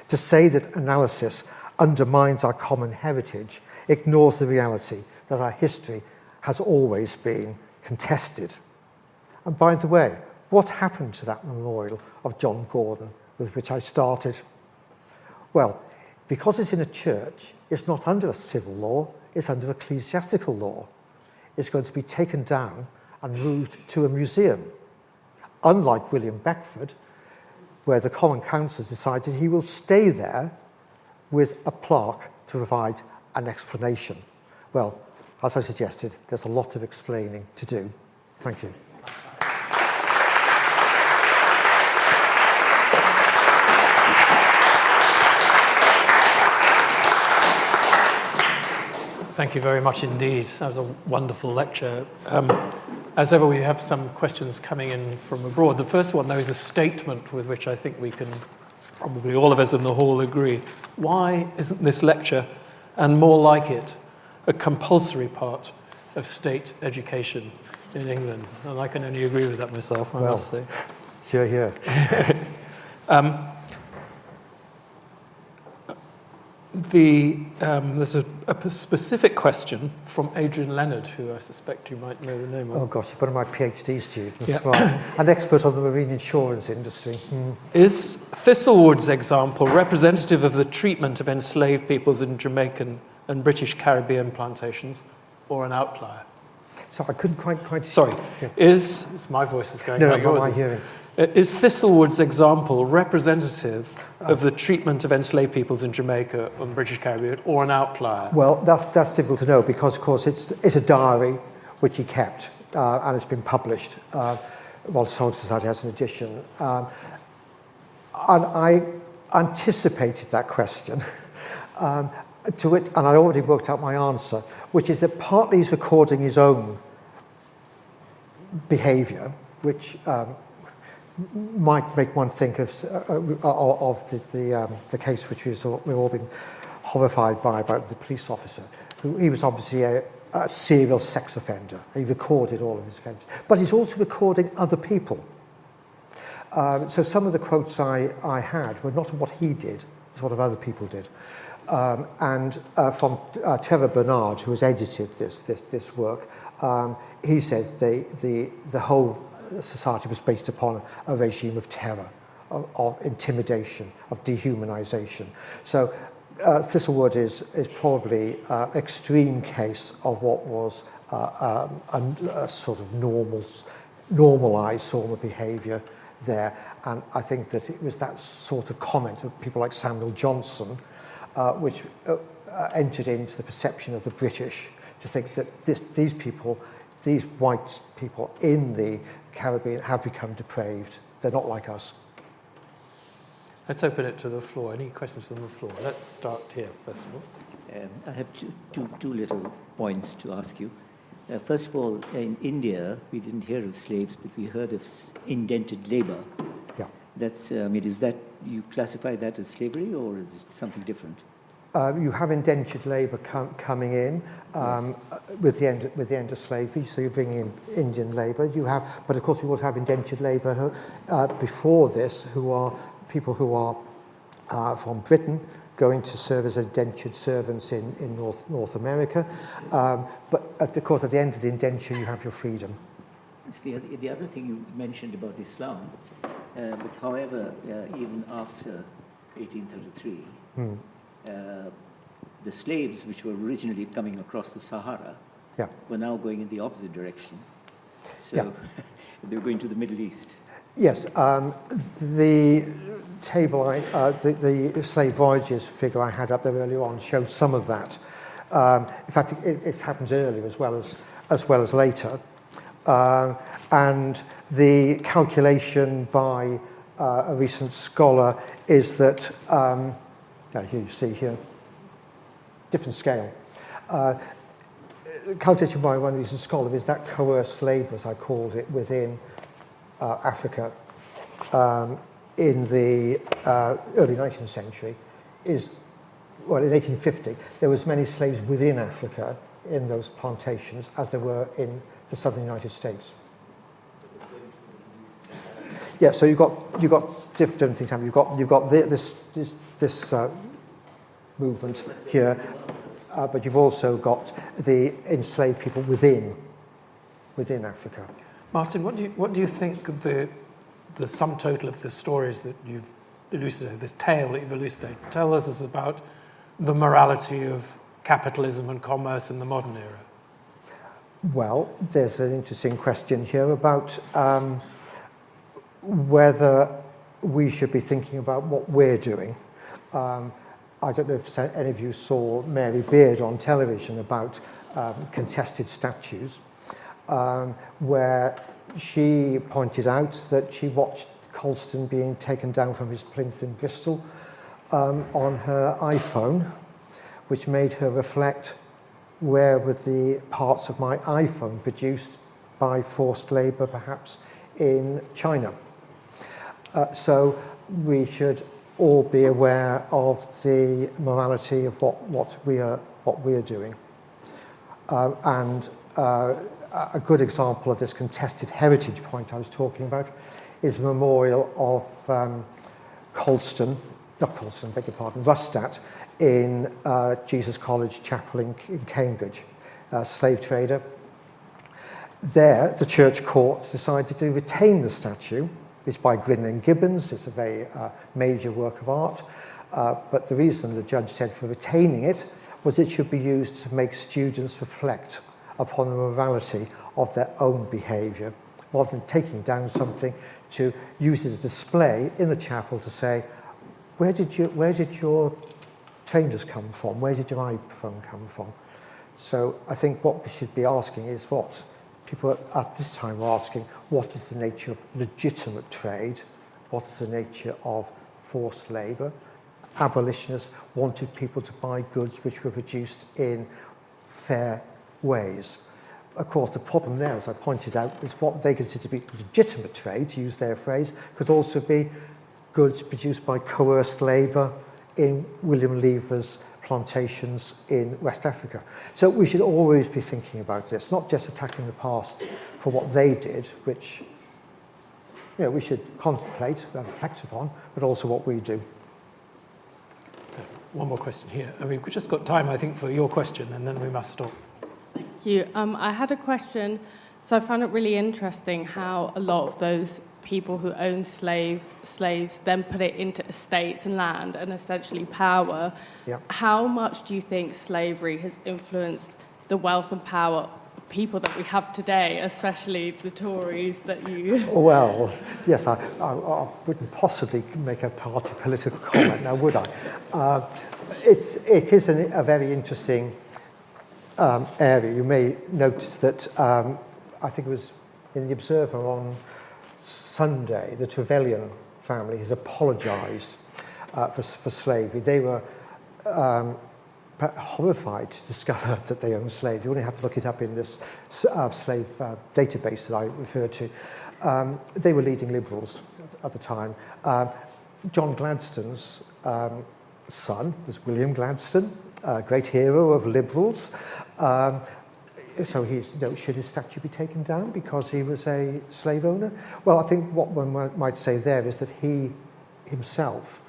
To say that analysis undermines our common heritage ignores the reality that our history has always been contested. And by the way, what happened to that memorial of John Gordon with which I started? Well, because it's in a church, it's not under a civil law, it's under ecclesiastical law. It's going to be taken down and moved to a museum. Unlike William Beckford, where the Common Council decided he will stay there with a plaque to provide an explanation. Well, as I suggested, there's a lot of explaining to do. Thank you.
Thank you very much indeed. That was a wonderful lecture. As ever, we have some questions coming in from abroad. The first one, though, is a statement with which I think we can, probably all of us in the hall, agree. Why isn't this lecture, and more like it, a compulsory part of state education in England? And I can only agree with that myself, I must say.
Sure, yeah.
There's a specific question from Adrian Leonard, who I suspect you might know the name of.
Oh gosh, one of my PhD students, right. An expert on the marine insurance industry.
Is Thistlewood's example representative of the treatment of enslaved peoples in Jamaican and British Caribbean plantations, or an outlier?
So I couldn't quite...
Sorry,
yeah.
It's my voice is going like yours.
No, I'm hearing.
Is Thistlewood's example representative of the treatment of enslaved peoples in Jamaica and British Caribbean, or an outlier?
Well, that's difficult to know because, of course, it's a diary which he kept and it's been published. Royal Historical Society has an edition. And I anticipated that question to it, and I already worked out my answer, which is that partly he's recording his own behaviour, which might make one think of the case which we've all been horrified by about the police officer. He was obviously a serial sex offender. He recorded all of his offences. But he's also recording other people. So some of the quotes I had were not what he did, it's what other people did. And from Trevor Barnard, who has edited this work, he said the whole society was based upon a regime of terror, of intimidation, of dehumanization. So Thistlewood is probably an extreme case of what was a sort of normalized form of behavior there. And I think that it was that sort of comment of people like Samuel Johnson which entered into the perception of the British to think that these people, these white people in the Caribbean have become depraved. They're not like us.
Let's open it to the floor. Any questions from the floor? Let's start here, first of all.
I have two little points to ask you. First of all, in India, we didn't hear of slaves, but we heard of indented labor.
Yeah.
That's, is that, you classify that as slavery, or is it something different?
You have indentured labour coming in
Yes.
with the end of slavery. So you bring in Indian labour. You have, but of course, you also have indentured labour before this, who are people who are from Britain going to serve as indentured servants in North America. But of course, at the end of the indenture, you have your freedom.
It's the other thing you mentioned about Islam, but however, even after 1833, the slaves which were originally coming across the Sahara were now going in the opposite direction. So they were going to the Middle East.
Yes, the table, the slave voyages figure I had up there earlier on showed some of that. In fact, it happens earlier as well as later. And the calculation by a recent scholar is that, here you see here, different scale. Calculation by one recent scholar is that coerced labour, as I called it, within Africa in the early 19th century well, in 1850, there was many slaves within Africa in those plantations as there were in the southern United States. Yeah, so you've got different things happening. You've got this movement here, but you've also got the enslaved people within Africa.
Martin, what do you think the sum total of the stories that you've elucidated, this tale that you've elucidated, tell us about the morality of capitalism and commerce in the modern era?
Well, there's an interesting question here about whether we should be thinking about what we're doing. I don't know if any of you saw Mary Beard on television about contested statues, where she pointed out that she watched Colston being taken down from his plinth in Bristol on her iPhone, which made her reflect, where were the parts of my iPhone produced by forced labour, perhaps in China? So we should all be aware of the morality of what we are doing. A good example of this contested heritage point I was talking about is the memorial of Rustat in Jesus College Chapel in Cambridge, slave trader. There, the church court decided to retain the statue. It's by Grinner and Gibbons. It's a very major work of art. But the reason the judge said for retaining it was it should be used to make students reflect upon the morality of their own behaviour, rather than taking down something to use as a display in the chapel to say, where did your trainers come from? Where did your iPhone come from? So I think what we should be asking is what people at this time are asking, what is the nature of legitimate trade? What is the nature of forced labour? Abolitionists wanted people to buy goods which were produced in fair ways. Of course, the problem there, as I pointed out, is what they consider to be legitimate trade, to use their phrase, could also be goods produced by coerced labour in William Lever's plantations in West Africa. So we should always be thinking about this, not just attacking the past for what they did, which we should contemplate and reflect upon, but also what we do.
So, one more question here. We've just got time, I think, for your question, and then we must stop.
Thank you. I had a question. So I found it really interesting how a lot of those people who own slaves then put it into estates and land and essentially power.
Yeah.
How much do you think slavery has influenced the wealth and power of people that we have today, especially the Tories that you...
Well, yes, I wouldn't possibly make a party political comment now, would I? It is a very interesting area. You may notice that I think it was in the Observer on Sunday, the Trevelyan family has apologised for slavery. They were horrified to discover that they owned slaves. You only had to look it up in this slave database that I referred to. They were leading liberals at the time. John Gladstone's son was William Gladstone, a great hero of liberals. So should his statue be taken down because he was a slave owner? Well, I think what one might say there is that he himself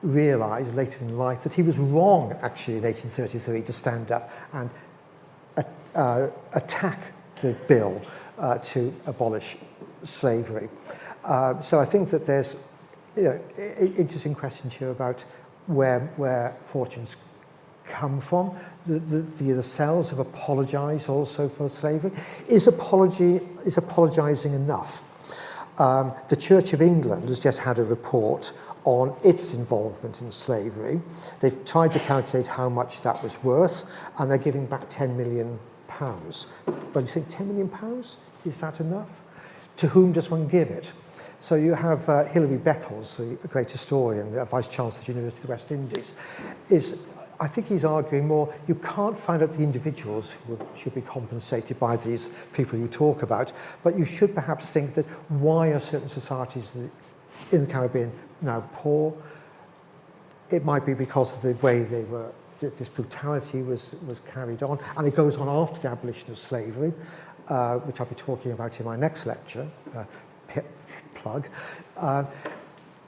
realised later in life that he was wrong, actually, in 1833 to stand up and attack the bill to abolish slavery. So I think that there's interesting questions here about where fortunes come from. The cells have apologised also for slavery. Is apologising enough? The Church of England has just had a report on its involvement in slavery. They've tried to calculate how much that was worth, and they're giving back £10 million. But you think £10 million? Is that enough? To whom does one give it? So you have Hilary Beckles, the great historian, Vice Chancellor of the University of the West Indies, I think he's arguing more, you can't find out the individuals who should be compensated by these people you talk about, but you should perhaps think that why are certain societies in the Caribbean now poor? it might be because of the way this brutality was carried on, and it goes on after the abolition of slavery, which I'll be talking about in my next lecture, plug.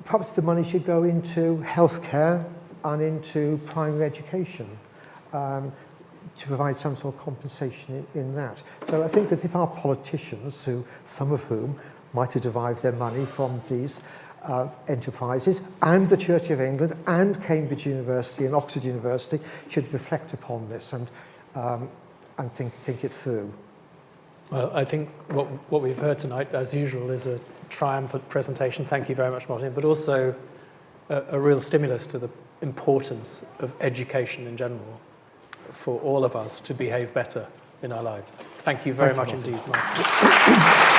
Perhaps the money should go into healthcare and into primary education to provide some sort of compensation in that. So I think that if our politicians, some of whom might have derived their money from these enterprises, and the Church of England and Cambridge University and Oxford University should reflect upon this and think it through.
Well, I think what we've heard tonight, as usual, is a triumphant presentation. Thank you very much, Martin, but also a real stimulus to the importance of education in general for all of us to behave better in our lives. Thank you very much indeed, Martin.